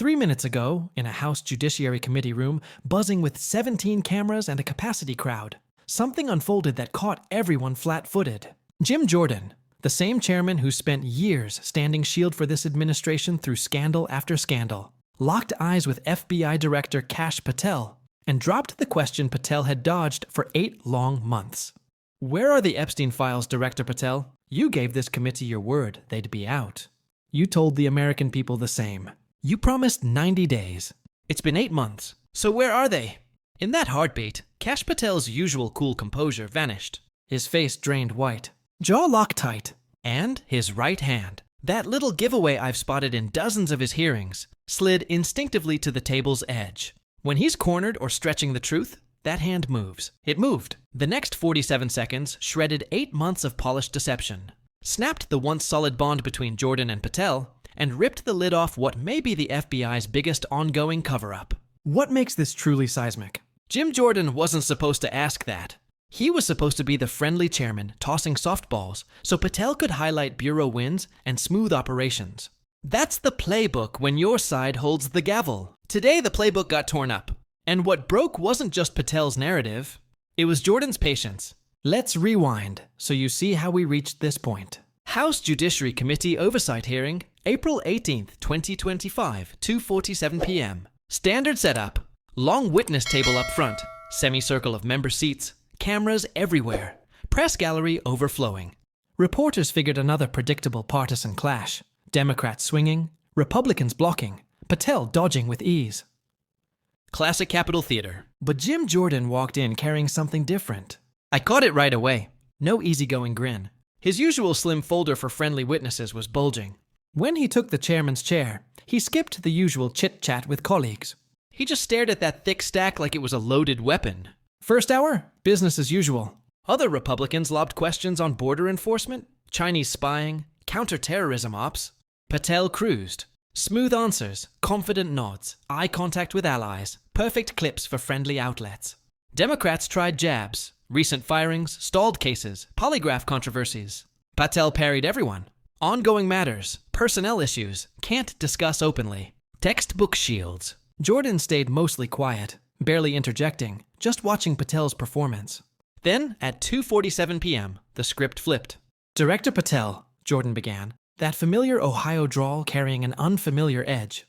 3 minutes ago, in a House Judiciary Committee room, buzzing with 17 cameras and a capacity crowd, something unfolded that caught everyone flat-footed. Jim Jordan, the same chairman who spent years standing shield for this administration through scandal after scandal, locked eyes with FBI Director Kash Patel and dropped the question Patel had dodged for 8 long months. Where are the Epstein files, Director Patel? You gave this committee your word they'd be out. You told the American people the same. You promised 90 days. It's been 8 months. So where are they? In that heartbeat, Kash Patel's usual cool composure vanished. His face drained white, jaw locked tight, and his right hand, that little giveaway I've spotted in dozens of his hearings, slid instinctively to the table's edge. When he's cornered or stretching the truth, that hand moves. It moved. The next 47 seconds shredded 8 months of polished deception, snapped the once solid bond between Jordan and Patel, and ripped the lid off what may be the FBI's biggest ongoing cover-up. What makes this truly seismic? Jim Jordan wasn't supposed to ask that. He was supposed to be the friendly chairman tossing softballs so Patel could highlight bureau wins and smooth operations. That's the playbook when your side holds the gavel. Today the playbook got torn up. And what broke wasn't just Patel's narrative, it was Jordan's patience. Let's rewind so you see how we reached this point. House Judiciary Committee Oversight Hearing, April 18th, 2025, 2:47 p.m. Standard setup. Long witness table up front, semicircle of member seats, cameras everywhere, press gallery overflowing. Reporters figured another predictable partisan clash. Democrats swinging, Republicans blocking, Patel dodging with ease. Classic Capitol Theater. But Jim Jordan walked in carrying something different. I caught it right away. No easygoing grin. His usual slim folder for friendly witnesses was bulging. When he took the chairman's chair, he skipped the usual chit-chat with colleagues. He just stared at that thick stack like it was a loaded weapon. First hour, business as usual. Other Republicans lobbed questions on border enforcement, Chinese spying, counter-terrorism ops. Patel cruised. Smooth answers, confident nods, eye contact with allies, perfect clips for friendly outlets. Democrats tried jabs, recent firings, stalled cases, polygraph controversies. Patel parried everyone. Ongoing matters, personnel issues, can't discuss openly. Textbook shields. Jordan stayed mostly quiet, barely interjecting, just watching Patel's performance. Then, at 2:47 p.m., the script flipped. Director Patel, Jordan began, that familiar Ohio drawl carrying an unfamiliar edge.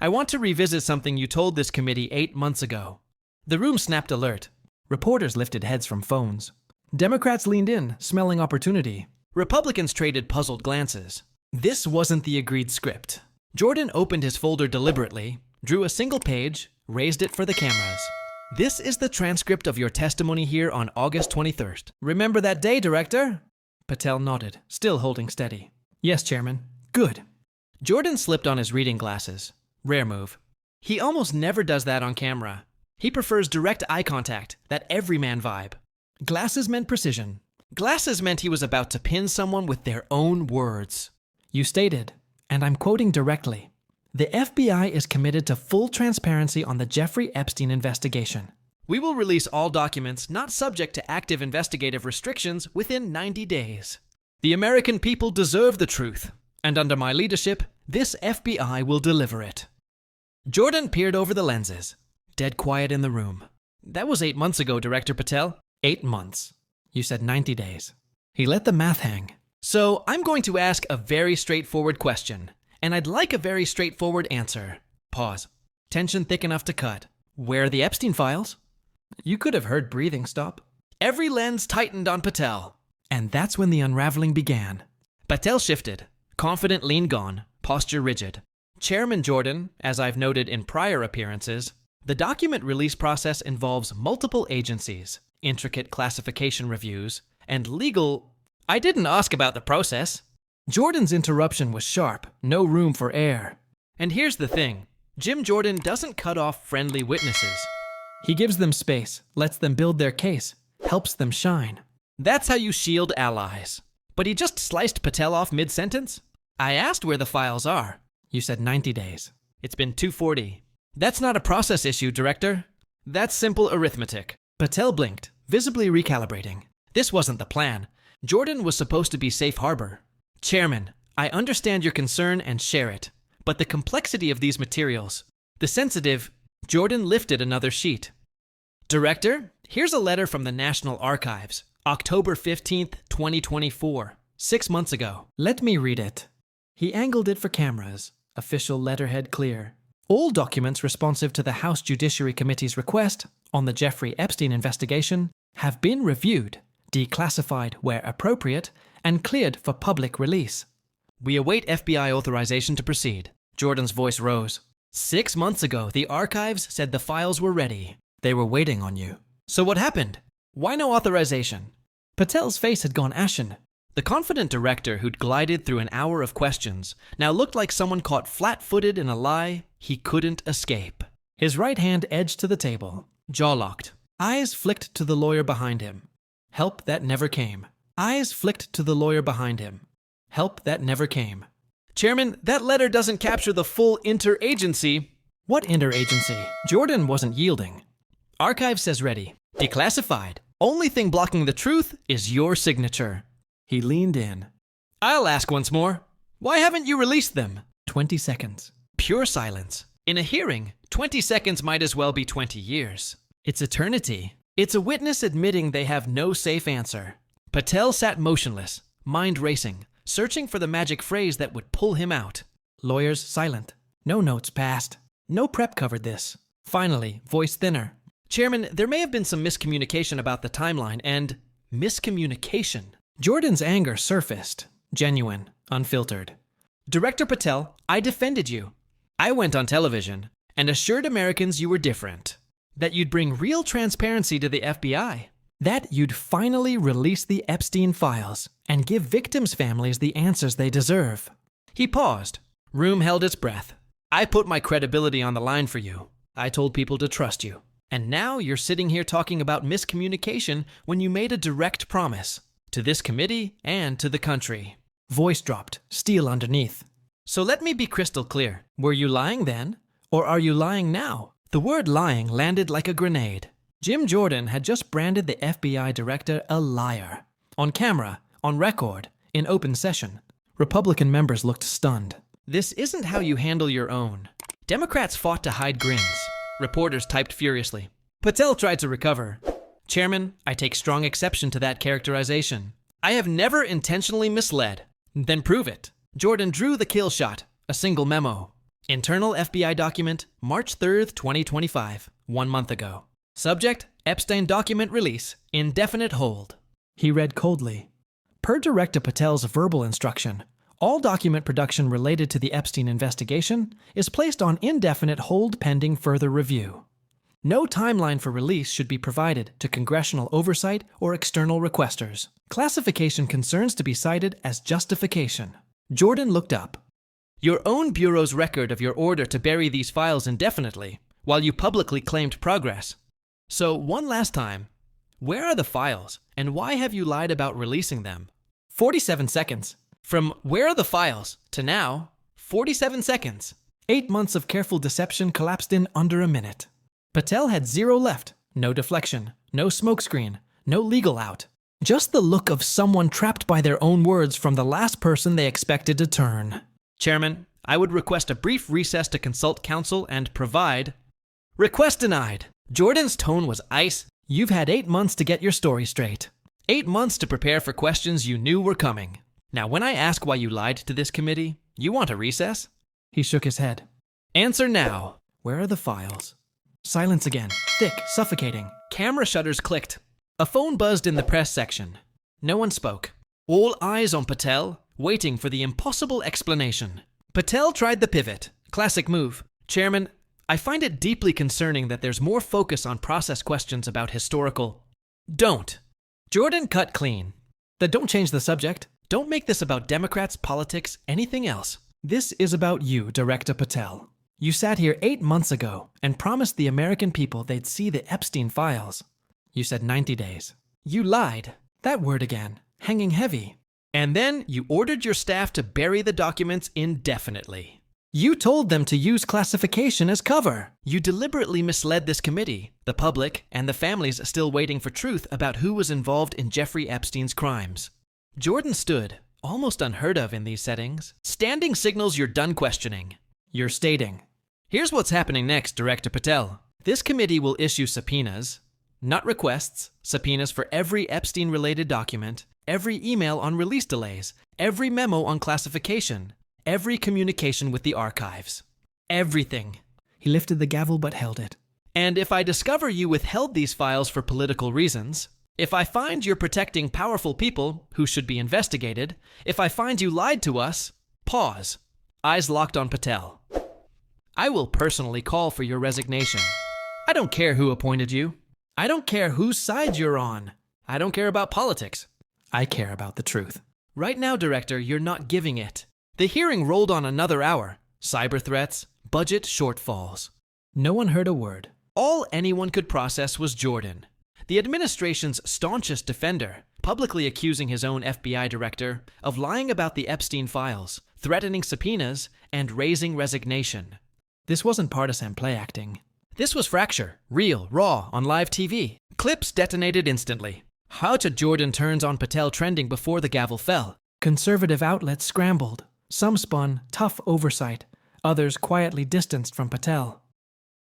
I want to revisit something you told this committee 8 months ago. The room snapped alert. Reporters lifted heads from phones. Democrats leaned in, smelling opportunity. Republicans traded puzzled glances. This wasn't the agreed script. Jordan opened his folder deliberately, drew a single page, raised it for the cameras. This is the transcript of your testimony here on August 23rd. Remember that day, Director? Patel nodded, still holding steady. Yes, Chairman. Good. Jordan slipped on his reading glasses. Rare move. He almost never does that on camera. He prefers direct eye contact, that everyman vibe. Glasses meant precision. Glasses meant he was about to pin someone with their own words. You stated, and I'm quoting directly, the FBI is committed to full transparency on the Jeffrey Epstein investigation. We will release all documents not subject to active investigative restrictions within 90 days. The American people deserve the truth, and under my leadership, this FBI will deliver it. Jordan peered over the lenses. Dead quiet in the room. That was 8 months ago, Director Patel. 8 months. You said 90 days. He let the math hang. So I'm going to ask a very straightforward question, and I'd like a very straightforward answer. Pause. Tension thick enough to cut. Where are the Epstein files? You could have heard breathing stop. Every lens tightened on Patel. And that's when the unraveling began. Patel shifted. Confident lean gone, posture rigid. Chairman Jordan, as I've noted in prior appearances, the document release process involves multiple agencies, intricate classification reviews, and legal... I didn't ask about the process. Jordan's interruption was sharp, no room for air. And here's the thing. Jim Jordan doesn't cut off friendly witnesses. He gives them space, lets them build their case, helps them shine. That's how you shield allies. But he just sliced Patel off mid-sentence? I asked where the files are. You said 90 days. It's been 240. That's not a process issue, Director. That's simple arithmetic. Patel blinked, visibly recalibrating. This wasn't the plan. Jordan was supposed to be safe harbor. Chairman, I understand your concern and share it. but the complexity of these materials, the sensitive... Jordan lifted another sheet. Director, here's a letter from the National Archives, October 15th, 2024, 6 months ago. Let me read it. He angled it for cameras, official letterhead clear. All documents responsive to the House Judiciary Committee's request on the Jeffrey Epstein investigation have been reviewed, declassified where appropriate, and cleared for public release. We await FBI authorization to proceed. Jordan's voice rose. 6 months ago, the archives said the files were ready. They were waiting on you. So what happened? Why no authorization? Patel's face had gone ashen. The confident director who'd glided through an hour of questions now looked like someone caught flat-footed in a lie he couldn't escape. His right hand edged to the table, jaw locked. Eyes flicked to the lawyer behind him. Help that never came. Eyes flicked to the lawyer behind him. Help that never came. Chairman, that letter doesn't capture the full interagency. What interagency? Jordan wasn't yielding. Archive says ready. Declassified. Only thing blocking the truth is your signature. He leaned in. I'll ask once more. Why haven't you released them? 20 seconds. Pure silence. In a hearing, 20 seconds might as well be 20 years. It's eternity. It's a witness admitting they have no safe answer. Patel sat motionless, mind racing, searching for the magic phrase that would pull him out. Lawyers silent. No notes passed. No prep covered this. Finally, voice thinner. Chairman, there may have been some miscommunication about the timeline and... miscommunication. Jordan's anger surfaced. Genuine. Unfiltered. Director Patel, I defended you. I went on television and assured Americans you were different. That you'd bring real transparency to the FBI. That you'd finally release the Epstein files and give victims' families the answers they deserve. He paused. Room held its breath. I put my credibility on the line for you. I told people to trust you. And now you're sitting here talking about miscommunication when you made a direct promise. To this committee and to the country. Voice dropped, steel underneath. So let me be crystal clear. Were you lying then? Or are you lying now? The word lying landed like a grenade. Jim Jordan had just branded the FBI director a liar. On camera, on record, in open session. Republican members looked stunned. This isn't how you handle your own. Democrats fought to hide grins. Reporters typed furiously. Patel tried to recover. Chairman, I take strong exception to that characterization. I have never intentionally misled. Then prove it. Jordan drew the kill shot, a single memo. Internal FBI document, March 3rd, 2025, 1 month ago. Subject, Epstein document release, indefinite hold. He read coldly. Per Director Patel's verbal instruction, all document production related to the Epstein investigation is placed on indefinite hold pending further review. No timeline for release should be provided to congressional oversight or external requesters. Classification concerns to be cited as justification. Jordan looked up. Your own bureau's record of your order to bury these files indefinitely, while you publicly claimed progress. So, one last time, where are the files, and why have you lied about releasing them? 47 seconds. From where are the files to now, 47 seconds. 8 months of careful deception collapsed in under a minute. Patel had 0 left. No deflection, no smokescreen, no legal out. Just the look of someone trapped by their own words from the last person they expected to turn. Chairman, I would request a brief recess to consult counsel and provide... Request denied. Jordan's tone was ice. You've had 8 months to get your story straight. 8 months to prepare for questions you knew were coming. Now, when I ask why you lied to this committee, you want a recess? He shook his head. Answer now. Where are the files? Silence again. Thick, suffocating. Camera shutters clicked. A phone buzzed in the press section. No one spoke. All eyes on Patel, waiting for the impossible explanation. Patel tried the pivot. Classic move. Chairman, I find it deeply concerning that there's more focus on process questions about historical... Don't. Jordan cut clean. Then don't change the subject. Don't make this about Democrats, politics, anything else. This is about you, Director Patel. You sat here 8 months ago and promised the American people they'd see the Epstein files. You said 90 days. You lied. That word again. Hanging heavy. And then you ordered your staff to bury the documents indefinitely. You told them to use classification as cover. You deliberately misled this committee, the public, and the families still waiting for truth about who was involved in Jeffrey Epstein's crimes. Jordan stood, almost unheard of in these settings. Standing signals you're done questioning. You're stating. Here's what's happening next, Director Patel. This committee will issue subpoenas, not requests, subpoenas for every Epstein-related document, every email on release delays, every memo on classification, every communication with the archives. Everything. He lifted the gavel but held it. And if I discover you withheld these files for political reasons, if I find you're protecting powerful people who should be investigated, if I find you lied to us, pause. Eyes locked on Patel. I will personally call for your resignation. I don't care who appointed you. I don't care whose side you're on. I don't care about politics. I care about the truth. Right now, Director, you're not giving it. The hearing rolled on another hour. Cyber threats, budget shortfalls. No one heard a word. All anyone could process was Jordan, the administration's staunchest defender, publicly accusing his own FBI director of lying about the Epstein files, threatening subpoenas, and raising resignation. This wasn't partisan play acting. This was fracture, real, raw, on live TV. Clips detonated instantly. How to Jordan turns on Patel trending before the gavel fell. Conservative outlets scrambled. Some spun tough oversight. Others quietly distanced from Patel.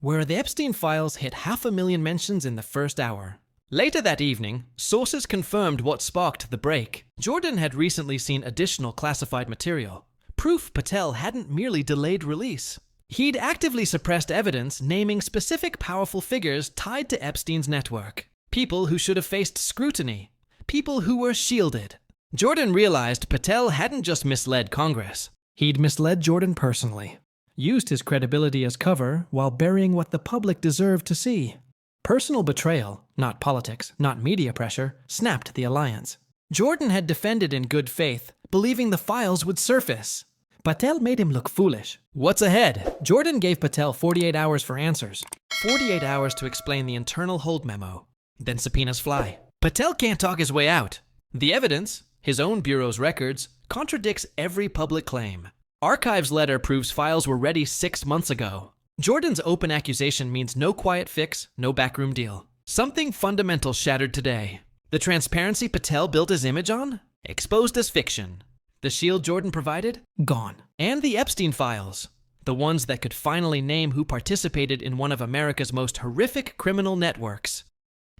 Where the Epstein files hit 500,000 mentions in the first hour. Later that evening, sources confirmed what sparked the break. Jordan had recently seen additional classified material. Proof Patel hadn't merely delayed release. He'd actively suppressed evidence naming specific powerful figures tied to Epstein's network. People who should have faced scrutiny. People who were shielded. Jordan realized Patel hadn't just misled Congress. He'd misled Jordan personally. Used his credibility as cover while burying what the public deserved to see. Personal betrayal, not politics, not media pressure, snapped the alliance. Jordan had defended in good faith, believing the files would surface. Patel made him look foolish. What's ahead? Jordan gave Patel 48 hours for answers. 48 hours to explain the internal hold memo. Then subpoenas fly. Patel can't talk his way out. The evidence, his own bureau's records, contradicts every public claim. Archives letter proves files were ready 6 months ago. Jordan's open accusation means no quiet fix, no backroom deal. Something fundamental shattered today. The transparency Patel built his image on? Exposed as fiction. The shield Jordan provided? Gone. And the Epstein files. The ones that could finally name who participated in one of America's most horrific criminal networks.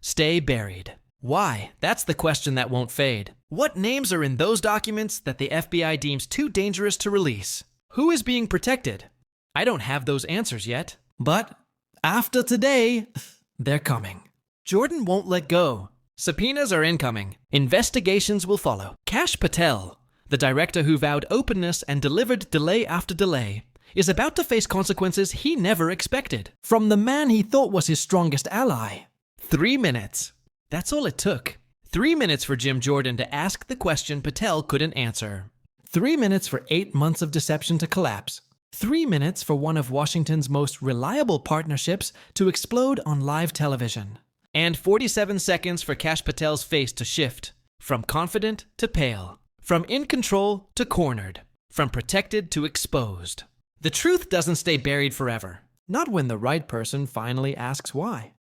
Stay buried. Why? That's the question that won't fade. What names are in those documents that the FBI deems too dangerous to release? Who is being protected? I don't have those answers yet. But after today, they're coming. Jordan won't let go. Subpoenas are incoming. Investigations will follow. Kash Patel, the director who vowed openness and delivered delay after delay, is about to face consequences he never expected. From the man he thought was his strongest ally. 3 minutes. That's all it took. 3 minutes for Jim Jordan to ask the question Patel couldn't answer. 3 minutes for 8 months of deception to collapse. 3 minutes for one of Washington's most reliable partnerships to explode on live television. And 47 seconds for Kash Patel's face to shift. From confident to pale. From in control to cornered. From protected to exposed. The truth doesn't stay buried forever. Not when the right person finally asks why.